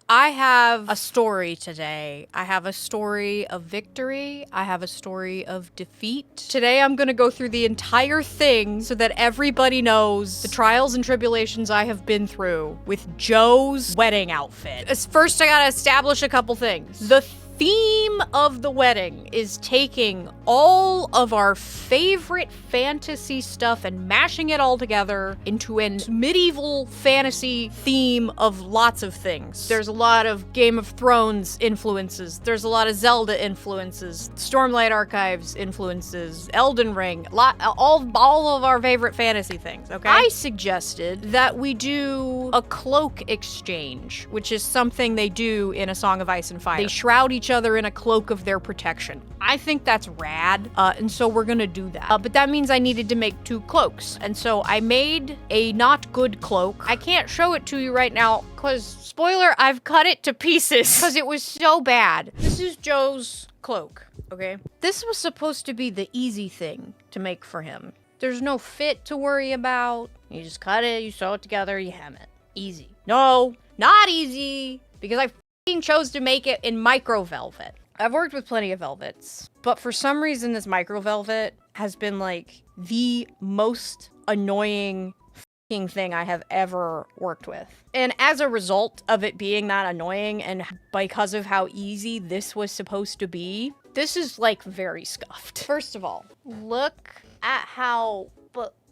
I have a story today. I have a story of victory. I have a story of defeat. Today I'm gonna go through the entire thing so that everybody knows the trials and tribulations I have been through with Joe's wedding outfit. First, I gotta establish a couple things. The theme of the wedding is taking all of our favorite fantasy stuff and mashing it all together into a medieval fantasy theme of lots of things. There's a lot of Game of Thrones influences. There's a lot of Zelda influences, Stormlight Archives influences, Elden Ring, all of our favorite fantasy things, okay? I suggested that we do a cloak exchange, which is something they do in A Song of Ice and Fire. They shroud each other in a cloak of their protection. I think that's rad, and so we're gonna do that. But that means I needed to make 2 cloaks, and so I made a not good cloak. I can't show it to you right now, because, spoiler, I've cut it to pieces, because it was so bad. This is Joe's cloak, okay? This was supposed to be the easy thing to make for him. There's no fit to worry about. You just cut it, you sew it together, you hem it. Easy. No, not easy, because I chose to make it in micro velvet. I've worked with plenty of velvets, but for some reason this micro velvet has been like the most annoying fucking thing I have ever worked with. And as a result of it being that annoying and because of how easy this was supposed to be, this is like very scuffed. First of all, look at how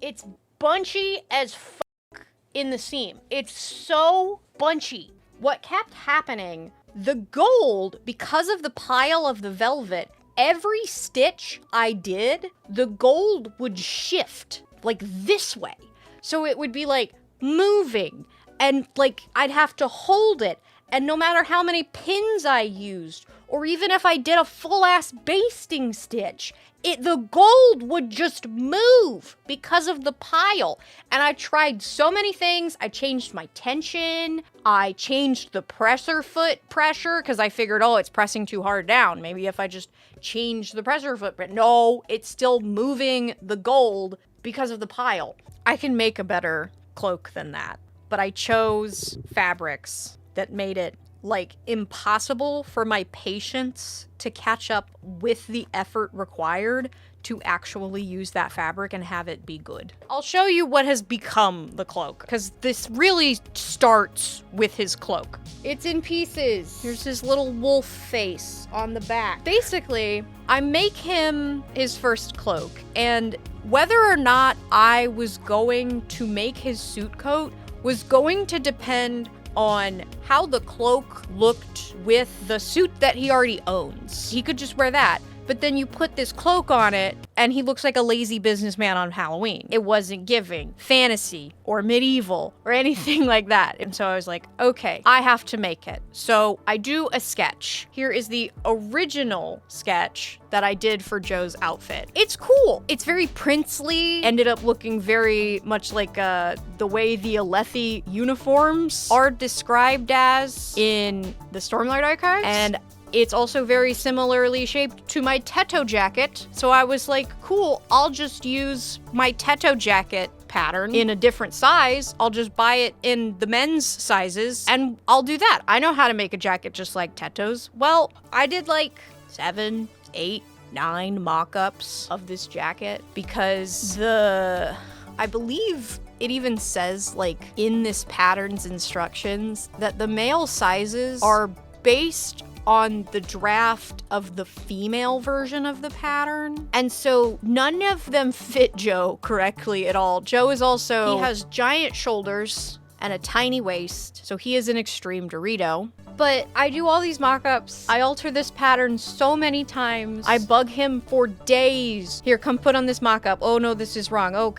it's bunchy as fuck in the seam. It's so bunchy. What kept happening, the gold, because of the pile of the velvet, every stitch I did, the gold would shift, like this way. So it would be like moving, and like I'd have to hold it, and no matter how many pins I used, or even if I did a full-ass basting stitch, the gold would just move because of the pile. And I tried so many things. I changed my tension. I changed the presser foot pressure because I figured, oh, it's pressing too hard down. Maybe if I just change the presser foot, but no, it's still moving the gold because of the pile. I can make a better cloak than that, but I chose fabrics that made it like impossible for my patience to catch up with the effort required to actually use that fabric and have it be good. I'll show you what has become the cloak, because this really starts with his cloak. It's in pieces. Here's his little wolf face on the back. Basically, I make him his first cloak, and whether or not I was going to make his suit coat was going to depend on how the cloak looked with the suit that he already owns. He could just wear that, but then you put this cloak on it and he looks like a lazy businessman on Halloween. It wasn't giving fantasy or medieval or anything like that. And so I was like, okay, I have to make it. So I do a sketch. Here is the original sketch that I did for Joe's outfit. It's cool. It's very princely. Ended up looking very much like the way the Alethi uniforms are described as in the Stormlight Archives. And it's also very similarly shaped to my Teto jacket. So I was like, cool, I'll just use my Teto jacket pattern in a different size. I'll just buy it in the men's sizes and I'll do that. I know how to make a jacket just like Teto's. Well, I did like 7, 8, 9 mock-ups of this jacket because I believe it even says like in this pattern's instructions that the male sizes are based on the draft of the female version of the pattern. And so none of them fit Joe correctly at all. Joe is also, he has giant shoulders and a tiny waist, so he is an extreme Dorito. But I do all these mock-ups. I alter this pattern so many times. I bug him for days. Here, come put on this mock-up. Oh no, this is wrong. Oh,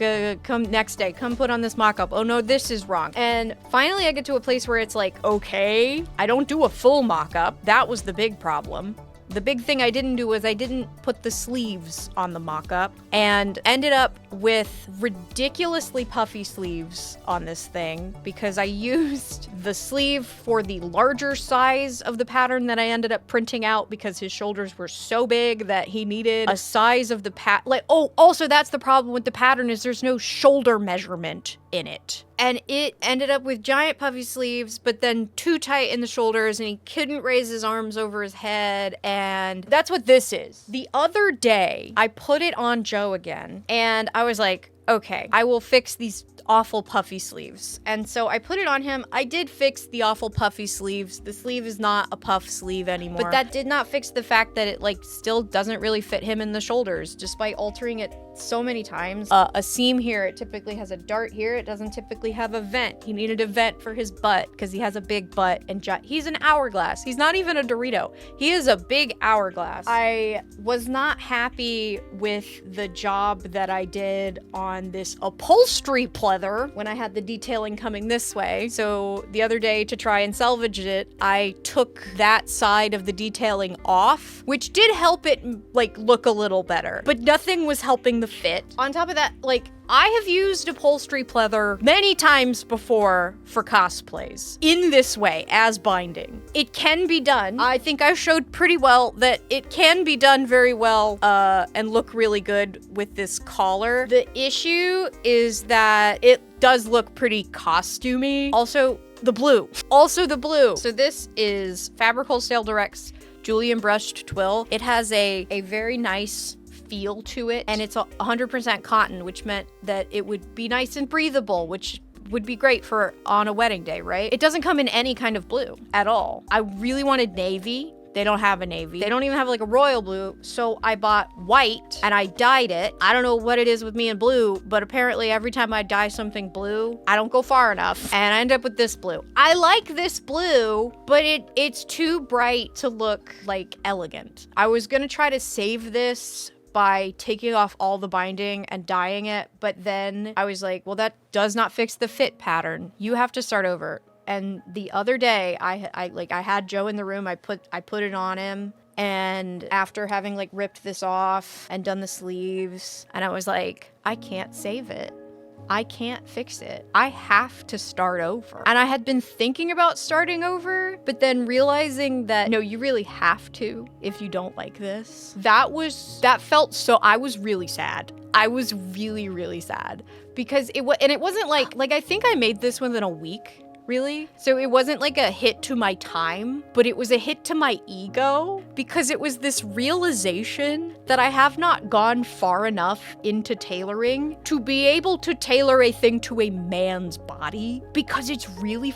come next day. Come put on this mock-up. Oh no, this is wrong. And finally I get to a place where it's like, okay, I don't do a full mock-up. That was the big problem. The big thing I didn't do was I didn't put the sleeves on the mock-up and ended up with ridiculously puffy sleeves on this thing because I used the sleeve for the larger size of the pattern that I ended up printing out because his shoulders were so big that he needed a size of the also that's the problem with the pattern is there's no shoulder measurement in it. And it ended up with giant puffy sleeves, but then too tight in the shoulders, and he couldn't raise his arms over his head, and that's what this is. The other day, I put it on Joe again, and I was like, okay, I will fix these awful puffy sleeves. And so I put it on him. I did fix the awful puffy sleeves. The sleeve is not a puff sleeve anymore. But that did not fix the fact that it like still doesn't really fit him in the shoulders, despite altering it so many times. A seam here, it typically has a dart here. It doesn't typically have a vent. He needed a vent for his butt because he has a big butt, and he's an hourglass. He's not even a Dorito. He is a big hourglass. I was not happy with the job that I did on this upholstery pleather when I had the detailing coming this way. So the other day, to try and salvage it, I took that side of the detailing off, which did help it like look a little better, but nothing was helping the fit. On top of that, like, I have used upholstery pleather many times before for cosplays in this way as binding. It can be done. I think I showed pretty well that it can be done very well and look really good with this collar. The issue is that it does look pretty costumey. Also, the blue. So this is Fabric Wholesale Direct's Julian Brushed Twill. It has a very nice feel to it, and it's 100% cotton, which meant that it would be nice and breathable, which would be great for on a wedding day, right? It doesn't come in any kind of blue at all. I really wanted navy. They don't have a navy. They don't even have like a royal blue. So I bought white and I dyed it. I don't know what it is with me and blue, but apparently every time I dye something blue, I don't go far enough and I end up with this blue. I like this blue, but it's too bright to look like elegant. I was gonna try to save this by taking off all the binding and dyeing it, but then I was like, well, that does not fix the fit pattern. You have to start over. And the other day, I had Joe in the room. I put it on him, and after having like ripped this off and done the sleeves, and I was like, I can't save it. I can't fix it. I have to start over. And I had been thinking about starting over, but then realizing that, no, you really have to if you don't like this. That felt so, I was really sad. I was really, really sad because it wasn't like I think I made this within a week. Really? So it wasn't like a hit to my time, but it was a hit to my ego because it was this realization that I have not gone far enough into tailoring to be able to tailor a thing to a man's body because it's really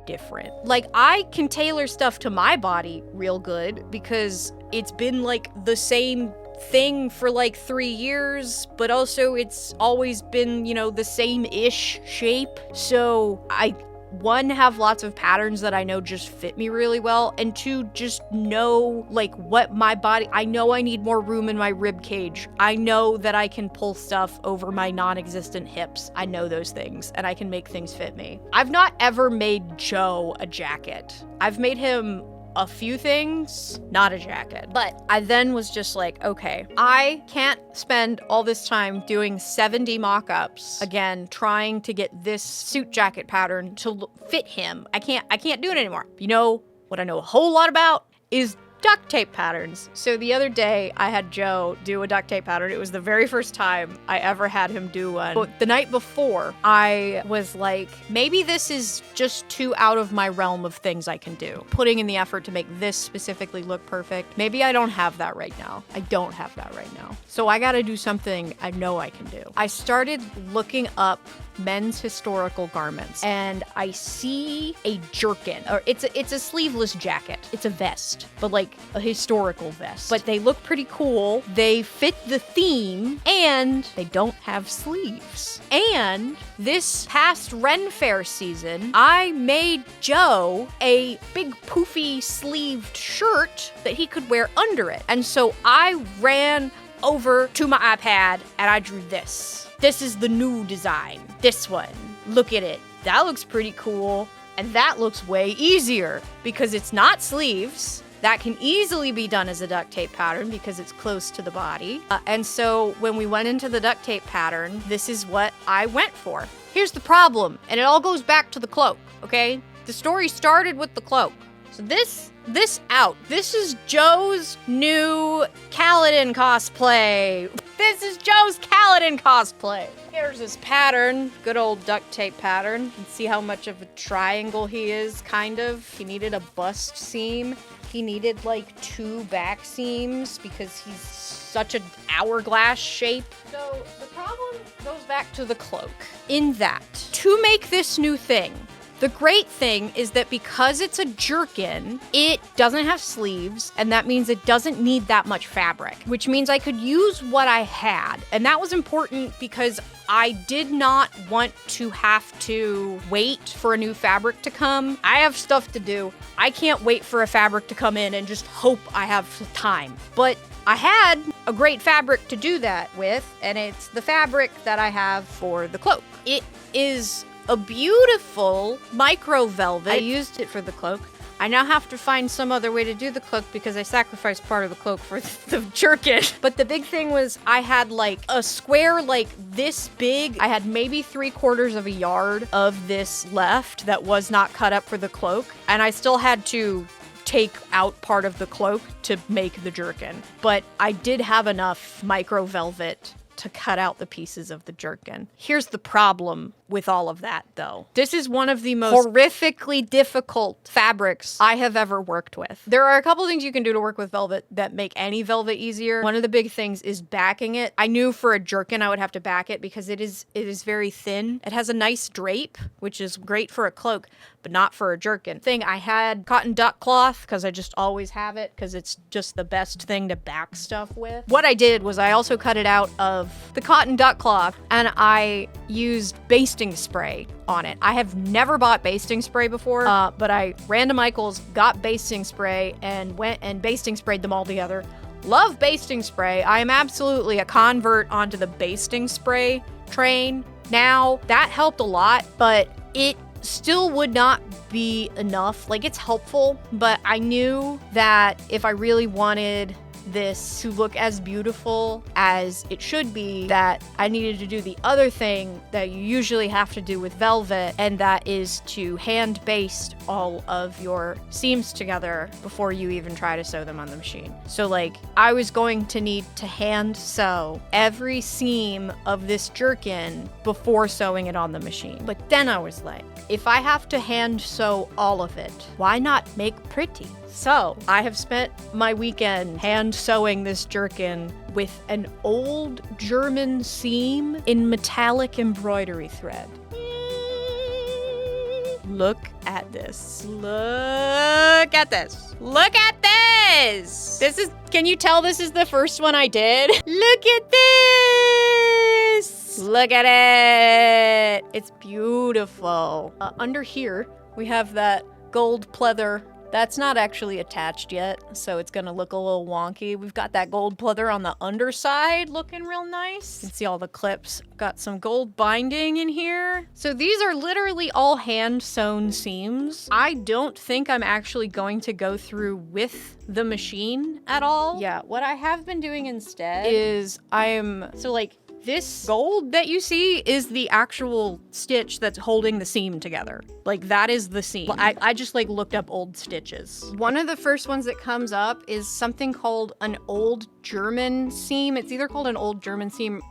different. Like, I can tailor stuff to my body real good because it's been like the same thing for like 3 years, but also it's always been, the same-ish shape. So I have lots of patterns that I know just fit me really well, and two, just know like what my body, I know I need more room in my rib cage. I know that I can pull stuff over my non-existent hips. I know those things, and I can make things fit me. I've not ever made Joe a jacket. I've made him a few things, not a jacket. But I then was just like, okay, I can't spend all this time doing 70 mock-ups, again, trying to get this suit jacket pattern to fit him. I can't do it anymore. You know what I know a whole lot about is duct tape patterns. So the other day I had Joe do a duct tape pattern. It was the very first time I ever had him do one. But the night before, I was like, maybe this is just too out of my realm of things I can do. Putting in the effort to make this specifically look perfect. Maybe I don't have that right now. I don't have that right now. So I gotta do something I know I can do. I started looking up men's historical garments, and I see a jerkin, or it's a sleeveless jacket. It's a vest, but like a historical vest. But they look pretty cool. They fit the theme, and they don't have sleeves. And this past Ren Fair season, I made Joe a big poofy sleeved shirt that he could wear under it. And so I ran over to my iPad and I drew this. This is the new design. This one. Look at it. That looks pretty cool. And that looks way easier because it's not sleeves. That can easily be done as a duct tape pattern because it's close to the body. And so when we went into the duct tape pattern, this is what I went for. Here's the problem, and it all goes back to the cloak, okay? The story started with the cloak. So this is Joe's new Kaladin cosplay. This is Joe's Kaladin cosplay. Here's his pattern. Good old duct tape pattern. You can see how much of a triangle he is, kind of. He needed a bust seam. He needed like 2 back seams because he's such an hourglass shape. So the problem goes back to the cloak. In that, to make this new thing, the great thing is that because it's a jerkin, it doesn't have sleeves, and that means it doesn't need that much fabric, which means I could use what I had. And that was important because I did not want to have to wait for a new fabric to come. I have stuff to do. I can't wait for a fabric to come in and just hope I have time. But I had a great fabric to do that with, and it's the fabric that I have for the cloak. It is a beautiful micro velvet. I used it for the cloak. I now have to find some other way to do the cloak because I sacrificed part of the cloak for the jerkin. But the big thing was I had like a square like this big. I had maybe 3/4 of a yard of this left that was not cut up for the cloak. And I still had to take out part of the cloak to make the jerkin. But I did have enough micro velvet to cut out the pieces of the jerkin. Here's the problem with all of that, though. This is one of the most horrifically difficult fabrics I have ever worked with. There are a couple things you can do to work with velvet that make any velvet easier. One of the big things is backing it. I knew for a jerkin I would have to back it because it is very thin. It has a nice drape, which is great for a cloak, but not for a jerkin. I had cotton duck cloth because I just always have it because it's just the best thing to back stuff with. What I did was I also cut it out of the cotton duck cloth and I used basting spray on it. I have never bought basting spray before, but I ran to Michael's, got basting spray, and went and basting sprayed them all together. Love basting spray. I am absolutely a convert onto the basting spray train now. That helped a lot, but it still would not be enough. Like, it's helpful, but I knew that if I really wanted this to look as beautiful as it should be, that I needed to do the other thing that you usually have to do with velvet, and that is to hand baste all of your seams together before you even try to sew them on the machine. So like, I was going to need to hand sew every seam of this jerkin before sewing it on the machine. But then I was like, if I have to hand sew all of it, why not make pretty? So I have spent my weekend hand sewing this jerkin with an old German seam in metallic embroidery thread. Look at this. Look at this. Look at this. Can you tell this is the first one I did? Look at this. Look at it. It's beautiful. Under here, we have that gold pleather. That's not actually attached yet, so it's gonna look a little wonky. We've got that gold pleather on the underside looking real nice. You can see all the clips. Got some gold binding in here. So these are literally all hand sewn seams. I don't think I'm actually going to go through with the machine at all. Yeah, what I have been doing instead is this gold that you see is the actual stitch that's holding the seam together. Like, that is the seam. I just like looked up old stitches. One of the first ones that comes up is something called an old German seam. It's either called an old German seam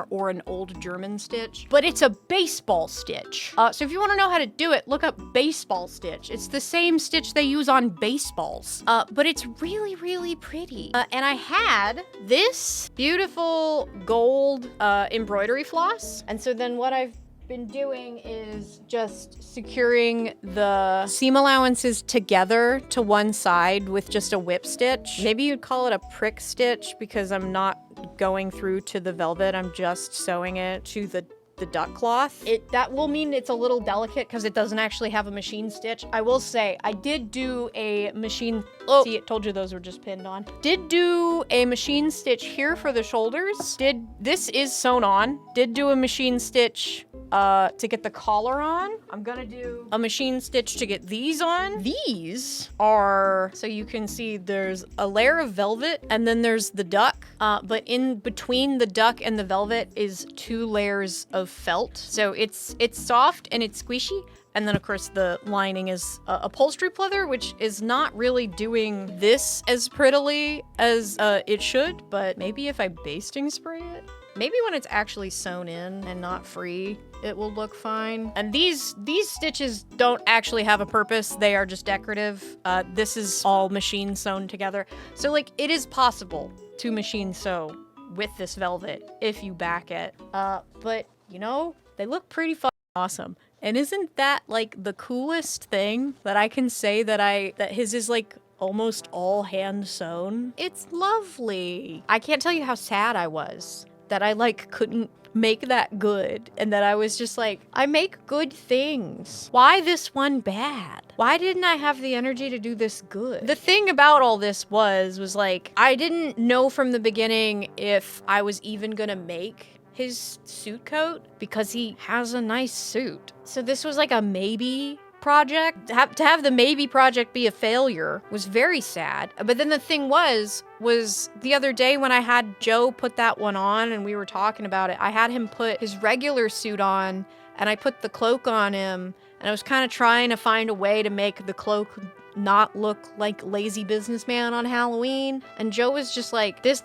or an old German stitch, but it's a baseball stitch. So if you want to know how to do it, look up baseball stitch. It's the same stitch they use on baseballs, but it's really, really pretty. And I had this beautiful gold embroidery floss. And so then what I've been doing is just securing the seam allowances together to one side with just a whip stitch. Maybe you'd call it a prick stitch because I'm not going through to the velvet. I'm just sewing it to the duck cloth. That will mean it's a little delicate because it doesn't actually have a machine stitch. I will say I did do a machine. See, it told you those were just pinned on. Did do a machine stitch here for the shoulders. This is sewn on. Did do a machine stitch to get the collar on. I'm gonna do a machine stitch to get these on. These are, so you can see there's a layer of velvet and then there's the duck, but in between the duck and the velvet is 2 layers of felt. So it's soft and it's squishy, And then, of course, the lining is upholstery pleather, which is not really doing this as prettily as it should, but maybe if I basting spray it? Maybe when it's actually sewn in and not free, it will look fine. And these stitches don't actually have a purpose. They are just decorative. This is all machine sewn together. So like it is possible to machine sew with this velvet if you back it. But you know, they look pretty fucking awesome. And isn't that like the coolest thing that I can say that his is like almost all hand sewn? It's lovely. I can't tell you how sad I was that I like couldn't make that good and that I was just like, I make good things. Why this one bad? Why didn't I have the energy to do this good? The thing about all this was like, I didn't know from the beginning if I was even gonna make his suit coat because he has a nice suit. So this was like a maybe project. To have the maybe project be a failure was very sad. But then the thing was the other day when I had Joe put that one on and we were talking about it, I had him put his regular suit on and I put the cloak on him and I was kind of trying to find a way to make the cloak not look like lazy businessman on Halloween. And Joe was just like, this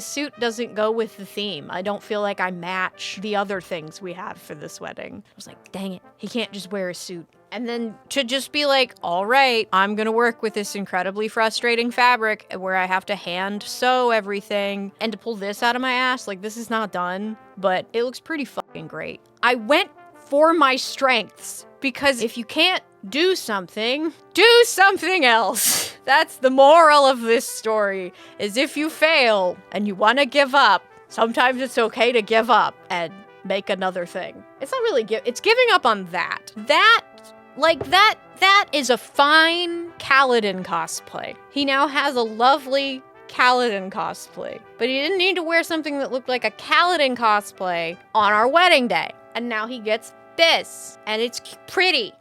suit doesn't go with the theme. I don't feel like I match the other things we have for this wedding. I was like, dang it, he can't just wear a suit. And then to just be like, all right, I'm gonna work with this incredibly frustrating fabric where I have to hand sew everything and to pull this out of my ass, like this is not done, but it looks pretty fucking great. I went for my strengths because if you can't do something else. That's the moral of this story, is if you fail and you want to give up, sometimes it's okay to give up and make another thing. It's not really it's giving up on that. That is a fine Kaladin cosplay. He now has a lovely Kaladin cosplay, but he didn't need to wear something that looked like a Kaladin cosplay on our wedding day. And now he gets this, and it's pretty.